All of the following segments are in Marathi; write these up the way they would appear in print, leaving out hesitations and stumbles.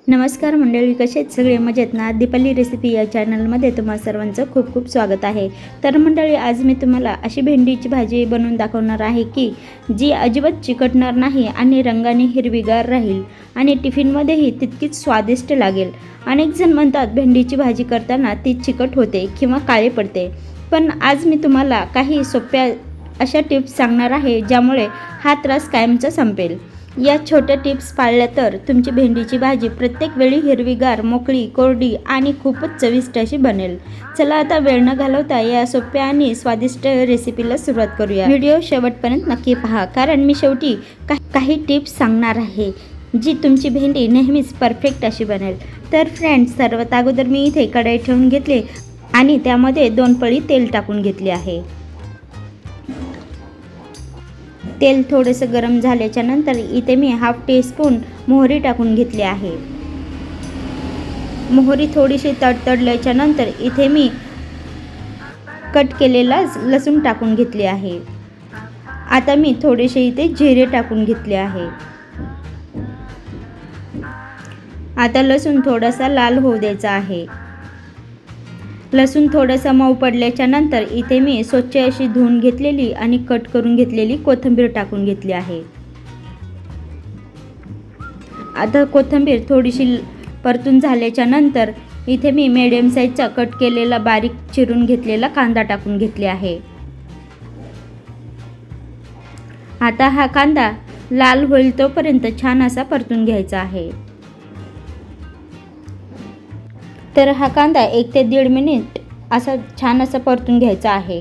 नमस्कार मंडळी, कसे आहेत सगळे? मजेत ना? दीपाली रेसिपी या चॅनलमध्ये तुम्हा सर्वांचं खूप खूप स्वागत आहे. तर मंडळी, आज मी तुम्हाला अशी भेंडीची भाजी बनवून दाखवणार आहे की जी अजिबात चिकटणार नाही आणि रंगाने हिरवीगार राहील आणि टिफिनमध्येही तितकीच स्वादिष्ट लागेल. अनेक जण म्हणतात भेंडीची भाजी करताना ती चिकट होते किंवा काळी पडते, पण आज मी तुम्हाला काही सोप्या अशा टिप्स सांगणार आहे ज्यामुळे हा त्रास कायमचा संपेल. या छोट्या टिप्स पाळल्या तर तुमची भेंडीची भाजी प्रत्येक वेळी हिरवीगार, मोकळी, कोरडी आणि खूपच चविष्ट अशी बनेल. चला आता वेळ न घालवता या सोप्या आणि स्वादिष्ट रेसिपीला सुरुवात करूया. व्हिडिओ शेवटपर्यंत नक्की पहा, कारण मी शेवटी काही टिप्स सांगणार आहे जी तुमची भेंडी नेहमीच परफेक्ट अशी बनेल. तर फ्रेंड्स, सर्वात अगोदर मी इथे कढई ठेवून घेतली आणि त्यामध्ये 2 पळी तेल टाकून घेतले आहे. तेल थोडेसे गरम झाल्याच्या नंतर इथे मी 1/2 टीस्पून मोहरी टाकून घेतली आहे. मोहरी थोडीशी तडतडल्याच्या नंतर इथे मी कट केलेला लसूण टाकून घेतले आहे. आता मी थोडेसे इथे जिरे टाकून घेतले आहे. आता लसूण थोडासा लाल होऊ द्यायचा आहे. लसूण थोडासा मऊ पडल्याच्या नंतर इथे मी स्वच्छ अशी धुवून घेतलेली आणि कट करून घेतलेली कोथिंबीर टाकून घेतली आहे. आता कोथिंबीर थोडीशी परतून झाल्याच्या नंतर इथे मी मीडियम साईजचा कट केलेला बारीक चिरून घेतलेला कांदा टाकून घेतले आहे. आता हा कांदा लाल होईल तोपर्यंत छान असा परतून घ्यायचा आहे. तर हा कांदा 1 ते 1.5 मिनिट असा छान असा परतून घ्यायचा आहे.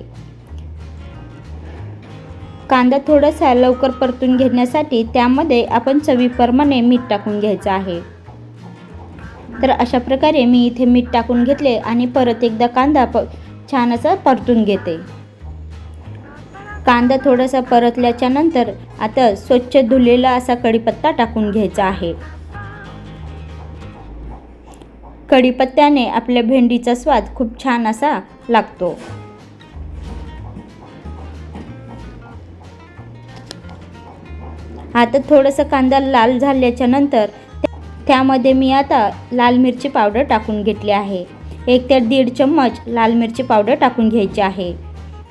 कांदा थोडासा लवकर परतून घेण्यासाठी त्यामध्ये आपण चवीप्रमाणे मीठ टाकून घ्यायचं आहे. तर अशा प्रकारे मी इथे मीठ टाकून घेतले आणि परत एकदा कांदा छान असा परतून घेते. कांदा थोडासा परतल्याच्या नंतर आता स्वच्छ धुलेला असा कढीपत्ता टाकून घ्यायचा आहे. कढीपत्त्याने आपल्या भेंडीचा स्वाद खूप छान असा लागतो. आता थोडासा कांदा लाल झाल्याच्या नंतर त्यामध्ये मी आता लाल मिरची पावडर टाकून घेतली आहे. 1 ते 1.5 चम्मच लाल मिरची पावडर टाकून घ्यायची आहे.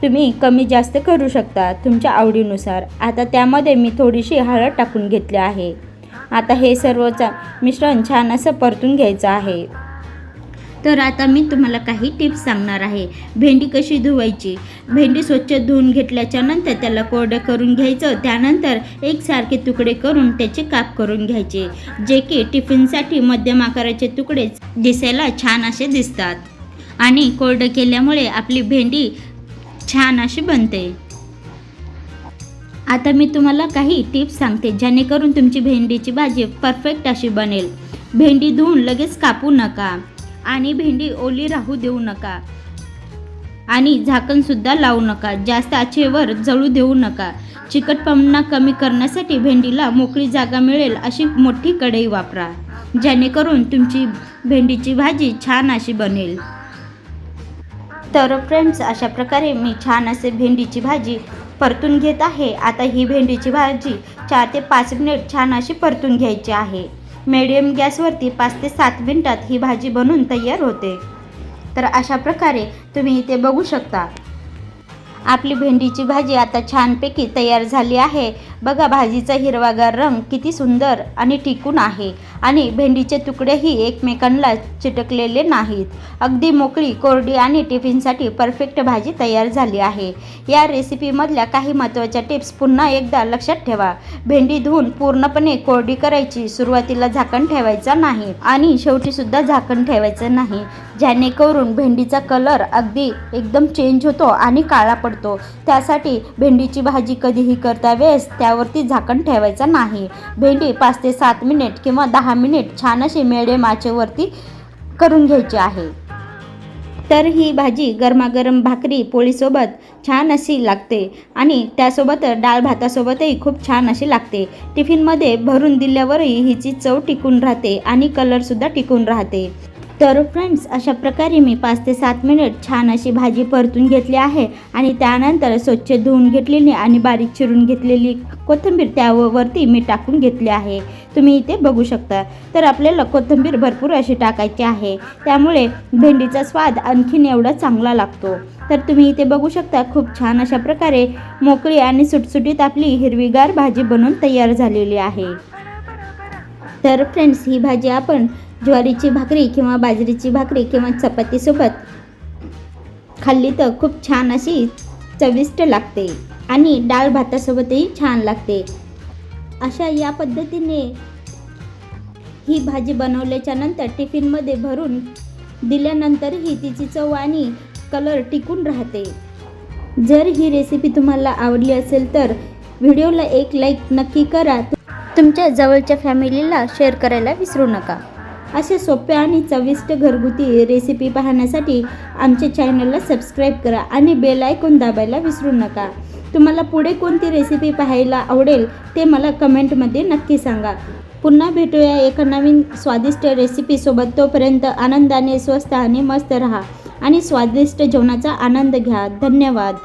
तुम्ही कमी जास्त करू शकता तुमच्या आवडीनुसार. आता त्यामध्ये मी थोडीशी हळद टाकून घेतली आहे. आता हे सर्वचं मिश्रण छान असं परतून घ्यायचं आहे. तर आता मी तुम्हाला काही टिप्स सांगणार आहे. भेंडी कशी धुवायची. भेंडी स्वच्छ धुवून घेतल्याच्या नंतर त्याला कोरडं करून घ्यायचं. त्यानंतर एकसारखे तुकडे करून त्याचे काप करून घ्यायचे, जे की टिफिनसाठी मध्यम आकाराचे तुकडे दिसायला छान असे दिसतात आणि कोरडं केल्यामुळे आपली भेंडी छान अशी बनते. आता मी तुम्हाला काही टिप्स सांगते जेणेकरून तुमची भेंडीची भाजी परफेक्ट अशी बनेल. भेंडी धुवून लगेच कापू नका आणि भेंडी ओली राहू देऊ नका आणि झाकणसुद्धा लावू नका. जास्त आचेवर जळू देऊ नका. चिकटपणा कमी करण्यासाठी भेंडीला मोकळी जागा मिळेल अशी मोठी कढई वापरा, जेणेकरून तुमची भेंडीची भाजी छान अशी बनेल. तर फ्रेंड्स, अशा प्रकारे मी छान असे भेंडीची भाजी परतून घेत आहे. आता ही भेंडीची भाजी 4 ते 5 मिनिट छान अशी परतून घ्यायची आहे. मीडियम गॅसवरती 5 ते 7 मिनिटात ही भाजी बनून तयार होते. तर अशा प्रकारे तुम्ही इथे बघू शकता आपली भेंडीची भाजी आता छानपैकी तयार झाली आहे. बघा, भाजीचा हिरवागार रंग किती सुंदर आणि टिकून आहे आणि भेंडीचे तुकडेही एकमेकांना चिटकलेले नाहीत. अगदी मोकळी, कोरडी आणि टिफिनसाठी परफेक्ट भाजी तयार झाली आहे. या रेसिपीमधल्या काही महत्त्वाच्या टिप्स पुन्हा एकदा लक्षात ठेवा. भेंडी धुवून पूर्णपणे कोरडी करायची. सुरुवातीला झाकण ठेवायचं नाही आणि शेवटीसुद्धा झाकण ठेवायचं नाही, जेणेकरून भेंडीचा कलर अगदी एकदम चेंज होतो आणि काळा पडतो. त्यासाठी भेंडीची भाजी कधीही करता वेळेस त्यावरती झाकण ठेवायचं नाही. भेंडी 5 ते 7 मिनिट किंवा 10 मिनिट छान अशी मिडियम आचेवरती करून घ्यायची आहे. तर ही भाजी गरमागरम भाकरी पोळीसोबत छान अशी लागते आणि त्यासोबत डाळ भातासोबतही खूप छान अशी लागते. टिफिनमध्ये भरून दिल्यावरही हिची चव टिकून राहते आणि कलरसुद्धा टिकून राहते. तर फ्रेंड्स, अशा प्रकारे मी 5 ते 7 मिनिट छान अशी भाजी परतून घेतली आहे आणि त्यानंतर स्वच्छ धुवून घेतलेली आणि बारीक चिरून घेतलेली कोथिंबीर त्यावरती मी टाकून घेतली आहे. तुम्ही इथे बघू शकता. तर आपल्याला कोथिंबीर भरपूर अशी टाकायची आहे, त्यामुळे भेंडीचा स्वाद आणखीन एवढा चांगला लागतो. तर तुम्ही इथे बघू शकता, खूप छान अशा प्रकारे मोकळी आणि सुटसुटीत आपली हिरवीगार भाजी बनून तयार झालेली आहे. तर फ्रेंड्स, ही भाजी आपण ज्वारीची भाकरी किंवा बाजरीची भाकरी किंवा चपातीसोबत खाल्ली तर खूप छान अशी चविष्ट लागते आणि डाळ भातासोबतही छान लागते. अशा या पद्धतीने ही भाजी बनवल्याच्या नंतर टिफिनमध्ये भरून दिल्यानंतरही तिची चव आणि कलर टिकून राहते. जर ही रेसिपी तुम्हाला आवडली असेल तर व्हिडिओला एक लाईक नक्की करा. तुमच्या जवळच्या फॅमिलीला शेअर करायला विसरू नका. असे सोप्या आणि चविष्ट घरगुती रेसिपी पाहण्यासाठी आमच्या चॅनलला सबस्क्राईब करा आणि बेल आयकॉन दाबायला विसरू नका. तुम्हाला पुढे कोणती रेसिपी पाहायला आवडेल ते मला कमेंटमध्ये नक्की सांगा. पुन्हा भेटूया एका नवीन स्वादिष्ट रेसिपीसोबत. तोपर्यंत आनंदाने, स्वस्त आणि मस्त राहा आणि स्वादिष्ट जेवणाचा आनंद घ्या. धन्यवाद.